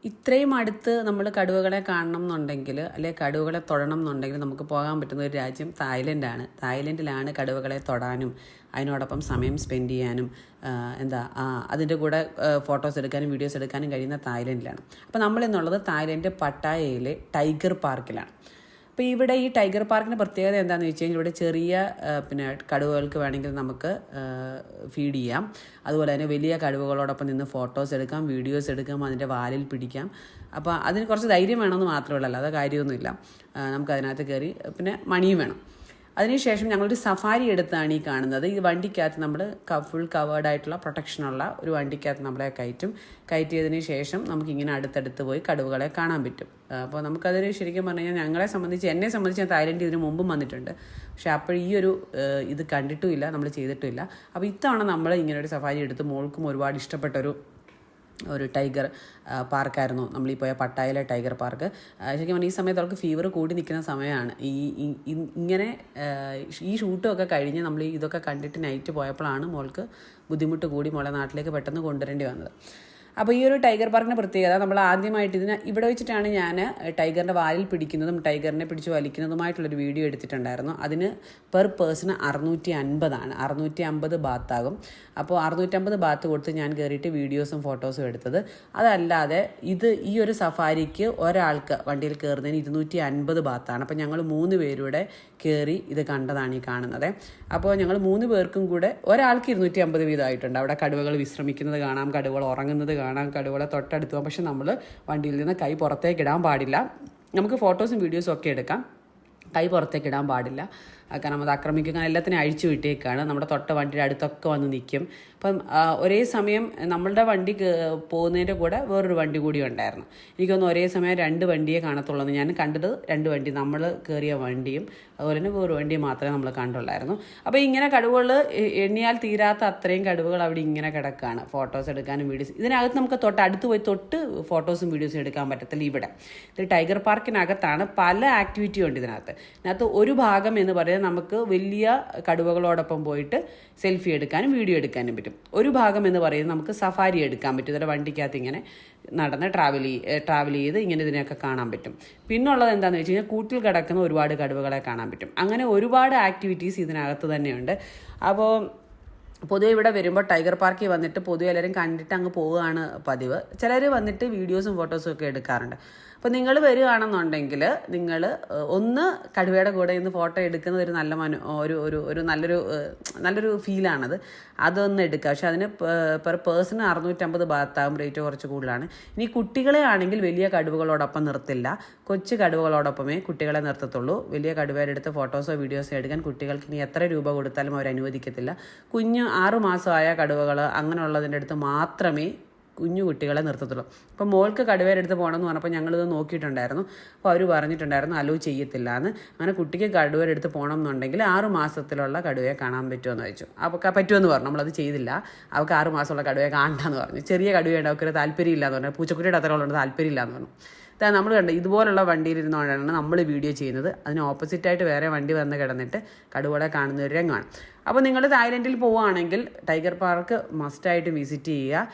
ഇത്രയും അടുത്ത് നമ്മൾ കടുവകളെ കാണണം എന്നുണ്ടെങ്കിൽ അല്ലെങ്കിൽ കടുവകളെ തൊടണം എന്നുണ്ടെങ്കിൽ നമുക്ക് പോകാൻ പറ്റുന്ന ഒരു രാജ്യം തായ്ലൻഡാണ്. തായ്ലൻഡിലാണ് കടുവകളെ തൊടാനും അതിനോടൊപ്പം സമയം സ്പെൻഡ് ചെയ്യാനും അതിൻ്റെ കൂടെ ഫോട്ടോസ് എടുക്കാനും വീഡിയോസ് എടുക്കാനും കഴിയുന്ന തായ്ലൻഡിലാണ്. അപ്പോൾ നമ്മളിന്നുള്ളത് തായ്ലൻഡ് പട്ടായയിലെ ടൈഗർ പാർക്കിലാണ്. അപ്പോൾ ഇവിടെ ഈ ടൈഗർ പാർക്കിൻ്റെ പ്രത്യേകത എന്താണെന്ന് വെച്ച് കഴിഞ്ഞാൽ ഇവിടെ ചെറിയ കടുവകൾക്ക് വേണമെങ്കിൽ നമുക്ക് ഫീഡ് ചെയ്യാം. അതുപോലെ തന്നെ വലിയ കടുവകളോടൊപ്പം നിന്ന് ഫോട്ടോസ് എടുക്കാം, വീഡിയോസ് എടുക്കാം, അതിൻ്റെ വാലിൽ പിടിക്കാം. അപ്പോൾ അതിന് കുറച്ച് ധൈര്യം വേണമെന്ന് മാത്രമേ ഉള്ളൂ, അല്ലാതെ കാര്യമൊന്നുമില്ല. നമുക്കതിനകത്ത് കയറി പിന്നെ മണിയും വേണം. അതിനുശേഷം ഞങ്ങളൊരു സഫാരി എടുത്താണ് ഈ കാണുന്നത്. ഈ വണ്ടിക്കകത്ത് നമ്മൾ ഫുൾ കവേർഡായിട്ടുള്ള പ്രൊട്ടക്ഷനുള്ള ഒരു വണ്ടിക്കകത്ത് നമ്മളെ കയറ്റിയതിന് ശേഷം നമുക്കിങ്ങനെ അടുത്തടുത്ത് പോയി കടുവകളെ കാണാൻ പറ്റും. അപ്പോൾ നമുക്കതൊരു ശരിക്കും പറഞ്ഞു കഴിഞ്ഞാൽ എന്നെ സംബന്ധിച്ച് ഞാൻ തായ്ലൻഡ് ഇതിന് മുമ്പും വന്നിട്ടുണ്ട്, പക്ഷേ അപ്പോൾ ഈ ഒരു ഇത് കണ്ടിട്ടുമില്ല, നമ്മൾ ചെയ്തിട്ടുമില്ല. അപ്പോൾ ഇത്തവണ നമ്മൾ ഇങ്ങനെ ഒരു സഫാരി എടുത്ത് മോൾക്കും ഒരുപാട് ഇഷ്ടപ്പെട്ടൊരു ടൈഗർ പാർക്കായിരുന്നു നമ്മളീ പോയ പട്ടായയിലെ ടൈഗർ പാർക്ക്. ശരിക്കും പറഞ്ഞാൽ ഈ സമയത്ത് അവൾക്ക് ഫീവർ കൂടി നിൽക്കുന്ന സമയമാണ്. ഇങ്ങനെ ഈ ഷൂട്ടുമൊക്കെ കഴിഞ്ഞ് നമ്മൾ ഇതൊക്കെ കണ്ടിട്ട് നൈറ്റ് പോയപ്പോഴാണ് മോൾക്ക് ബുദ്ധിമുട്ട് കൂടി മോളെ നാട്ടിലേക്ക് പെട്ടെന്ന് കൊണ്ടുവരേണ്ടി വന്നത്. അപ്പോൾ ഈ ഒരു ടൈഗർ പാർക്കിൻ്റെ പ്രത്യേകത, നമ്മൾ ആദ്യമായിട്ട് ഇവിടെ വെച്ചിട്ടാണ് ഞാൻ ടൈഗറിൻ്റെ വാലിൽ പിടിക്കുന്നതും ടൈഗറിനെ പിടിച്ച് വലിക്കുന്നതുമായിട്ടുള്ളൊരു വീഡിയോ എടുത്തിട്ടുണ്ടായിരുന്നു. അതിന് പെർ പേഴ്സണ് 650 ബാത്താകും. അപ്പോൾ 650 ബാത്ത് കൊടുത്ത് ഞാൻ കയറിയിട്ട് വീഡിയോസും ഫോട്ടോസും എടുത്തത്. അതല്ലാതെ ഈ ഒരു സഫാരിക്ക് ഒരാൾക്ക് വണ്ടിയിൽ കയറുന്നതിന് 250 ബാത്താണ്. അപ്പോൾ ഞങ്ങൾ 3 പേരുടെ കയറി ഇത് കണ്ടതാണ് ഈ കാണുന്നത്. അപ്പോൾ ഞങ്ങൾ 3 പേർക്കും കൂടെ ഒരാൾക്ക് 250 വീതമായിട്ടുണ്ട്. അവിടെ കടുവകൾ വിശ്രമിക്കുന്നത് കാണാം, കടുവകൾ ഉറങ്ങുന്നത് കാണാം, കടുവകളെ തൊട്ടടുത്ത് പോകാം. പക്ഷെ നമ്മൾ വണ്ടിയിൽ നിന്ന് കൈ പുറത്തേക്ക് ഇടാൻ പാടില്ല. നമുക്ക് ഫോട്ടോസും വീഡിയോസും ഒക്കെ എടുക്കാം, കൈ പുറത്തേക്ക് ഇടാൻ പാടില്ല. കാരണം അത് ആക്രമിക്കുക, എല്ലാത്തിനും അഴിച്ചു വിട്ടേക്കാണ്. നമ്മുടെ തൊട്ട വണ്ടിയുടെ അടുത്തൊക്കെ വന്ന് നിൽക്കും. അപ്പം ഒരേ സമയം നമ്മളുടെ വണ്ടി പോകുന്നതിൻ്റെ കൂടെ വേറൊരു വണ്ടി കൂടി ഉണ്ടായിരുന്നു. എനിക്കൊന്ന് ഒരേ സമയം 2 വണ്ടിയെ കാണത്തുള്ളൂ. ഞാൻ കണ്ടത് 2 വണ്ടി, നമ്മൾ കയറിയ വണ്ടിയും അതുപോലെ തന്നെ വേറൊരു വണ്ടിയും മാത്രമേ നമ്മൾ കണ്ടുള്ളായിരുന്നു. അപ്പോൾ ഇങ്ങനെ കടുവകൾ എണ്ണിയാൽ തീരാത്ത അത്രയും കടുവകൾ അവിടെ ഇങ്ങനെ കിടക്കുകയാണ്. ഫോട്ടോസ് എടുക്കാനും വീഡിയോസ്, ഇതിനകത്ത് നമുക്ക് അടുത്ത് പോയി ഫോട്ടോസും വീഡിയോസും എടുക്കാൻ പറ്റത്തില്ല. ഇത് ടൈഗർ പാർക്കിനകത്താണ് പല ആക്ടിവിറ്റി ഉണ്ട്. ഇതിനകത്ത് ഒരു ഭാഗം എന്ന് പറയുന്നത് നമുക്ക് വലിയ കടുവകളോടൊപ്പം പോയിട്ട് സെൽഫി എടുക്കാനും വീഡിയോ എടുക്കാനും പറ്റും. ഒരു ഭാഗം എന്ന് പറയുന്നത് നമുക്ക് സഫാരി എടുക്കാൻ പറ്റും. ഇതിൻ്റെ വണ്ടിക്കകത്ത് ഇങ്ങനെ നടന്ന് ട്രാവൽ ചെയ്ത് ഇങ്ങനെ ഇതിനെയൊക്കെ കാണാൻ പറ്റും. പിന്നുള്ളത് എന്താണെന്ന് വെച്ച് കഴിഞ്ഞാൽ കൂട്ടിൽ കിടക്കുന്ന ഒരുപാട് കടുവകളെ കാണാൻ പറ്റും. അങ്ങനെ ഒരുപാട് ആക്ടിവിറ്റീസ് ഇതിനകത്ത് തന്നെയുണ്ട്. അപ്പോൾ പൊതുവെ ഇവിടെ വരുമ്പോൾ ടൈഗർ പാർക്കിൽ വന്നിട്ട് പൊതുവെ എല്ലാവരും കണ്ടിട്ട് അങ്ങ് പോവുകയാണ് പതിവ്. ചിലർ വന്നിട്ട് വീഡിയോസും ഫോട്ടോസും ഒക്കെ എടുക്കാറുണ്ട്. അപ്പോൾ നിങ്ങൾ വരികയാണെന്നുണ്ടെങ്കിൽ നിങ്ങൾ ഒന്ന് കടുവയുടെ കൂടെ നിന്ന് ഫോട്ടോ എടുക്കുന്നത് ഒരു നല്ലൊരു ഫീലാണത്. അതൊന്ന് എടുക്കുക. പക്ഷെ അതിന് പെർ പേഴ്സണ് 650 ബാത്താകും. റേറ്റ് കുറച്ച് കൂടുതലാണ്. ഇനി കുട്ടികളെ ആണെങ്കിൽ വലിയ കടുവകളോടൊപ്പം നിർത്തില്ല, കൊച്ചു കടുവകളോടൊപ്പമേ കുട്ടികളെ നിർത്തത്തുള്ളൂ. വലിയ കടുവയുടെ അടുത്ത് ഫോട്ടോസോ വീഡിയോസോ എടുക്കാൻ കുട്ടികൾക്ക് ഇനി എത്ര രൂപ കൊടുത്താലും അവർ അനുവദിക്കത്തില്ല. 6 മാസമായ കടുവകൾ അങ്ങനെയുള്ളതിൻ്റെ അടുത്ത് മാത്രമേ കുഞ്ഞു കുട്ടികളെ നിർത്തത്തുള്ളൂ. അപ്പോൾ മോൾക്ക് കടുവയുടെ അടുത്ത് പോകണമെന്ന് പറഞ്ഞപ്പോൾ ഞങ്ങളിത് നോക്കിയിട്ടുണ്ടായിരുന്നു. അപ്പോൾ അവർ പറഞ്ഞിട്ടുണ്ടായിരുന്നു അലോ ചെയ്യത്തില്ല എന്ന്. അങ്ങനെ കുട്ടിക്ക് കടുവയുടെ അടുത്ത് പോകണം എന്നുണ്ടെങ്കിൽ 6 മാസത്തിലുള്ള കടുവയെ കാണാൻ പറ്റുമെന്ന് വെച്ചു. അപ്പോൾ പറ്റുമെന്ന് പറഞ്ഞു. നമ്മളത് ചെയ്തില്ല. അവൾക്ക് 6 മാസമുള്ള കടുവയെ കാണണ്ടെന്ന് പറഞ്ഞു. ചെറിയ കടുവയുടെ അവർക്ക് താല്പര്യമില്ലാന്ന് പറഞ്ഞു. പൂച്ചക്കുട്ടിയുടെ അത്രയുള്ള താല്പര്യമില്ലാന്ന് പറഞ്ഞു. നമ്മൾ കണ്ടു ഇതുപോലുള്ള വണ്ടിയിലിരുന്നുകൊണ്ടാണ് നമ്മൾ വീഡിയോ ചെയ്യുന്നത്. അതിന് ഓപ്പോസിറ്റായിട്ട് വേറെ വണ്ടി വന്ന് കിടന്നിട്ട് കടുവകളെ കാണുന്ന ഒരു രംഗമാണ്. അപ്പോൾ നിങ്ങൾ തായ്ലൻഡിൽ പോവുകയാണെങ്കിൽ ടൈഗർ പാർക്ക് മസ്റ്റായിട്ട് വിസിറ്റ് ചെയ്യുക.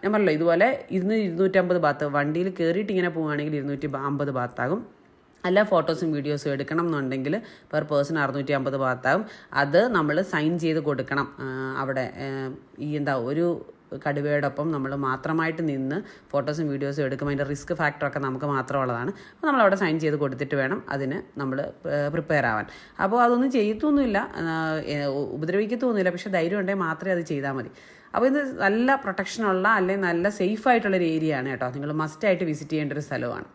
ഞാൻ പറഞ്ഞല്ലോ ഇതുപോലെ 250 ബാത്ത് വണ്ടിയിൽ കയറിയിട്ട് ഇങ്ങനെ പോവുകയാണെങ്കിൽ 250 ബാത്താകും. അല്ല ഫോട്ടോസും വീഡിയോസും എടുക്കണം എന്നുണ്ടെങ്കിൽ പെർ പേഴ്സൺ 650 ബാത്താകും. അത് നമ്മൾ സൈൻ ചെയ്ത് കൊടുക്കണം. അവിടെ ഒരു കടുവയോടൊപ്പം നമ്മൾ മാത്രമായിട്ട് നിന്ന് ഫോട്ടോസും വീഡിയോസും എടുക്കുമ്പോൾ അതിൻ്റെ റിസ്ക് ഫാക്ടറൊക്കെ നമുക്ക് മാത്രമുള്ളതാണ്. അപ്പോൾ നമ്മളവിടെ സൈൻ ചെയ്ത് കൊടുത്തിട്ട് വേണം അതിന് നമ്മൾ പ്രിപ്പയർ ആവാൻ. അപ്പോൾ അതൊന്നും ചെയ്യത്തൊന്നുമില്ല, ഉപദ്രവിക്കത്തൊന്നുമില്ല. പക്ഷേ ധൈര്യം ഉണ്ടെങ്കിൽ മാത്രമേ അത് ചെയ്താൽ മതി. അപ്പോൾ ഇത് നല്ല പ്രൊട്ടക്ഷനുള്ള അല്ലെങ്കിൽ നല്ല സേഫ് ആയിട്ടുള്ളൊരു ഏരിയ ആണ് കേട്ടോ. നിങ്ങൾ മസ്റ്റായിട്ട് വിസിറ്റ് ചെയ്യേണ്ട ഒരു സ്ഥലമാണ്.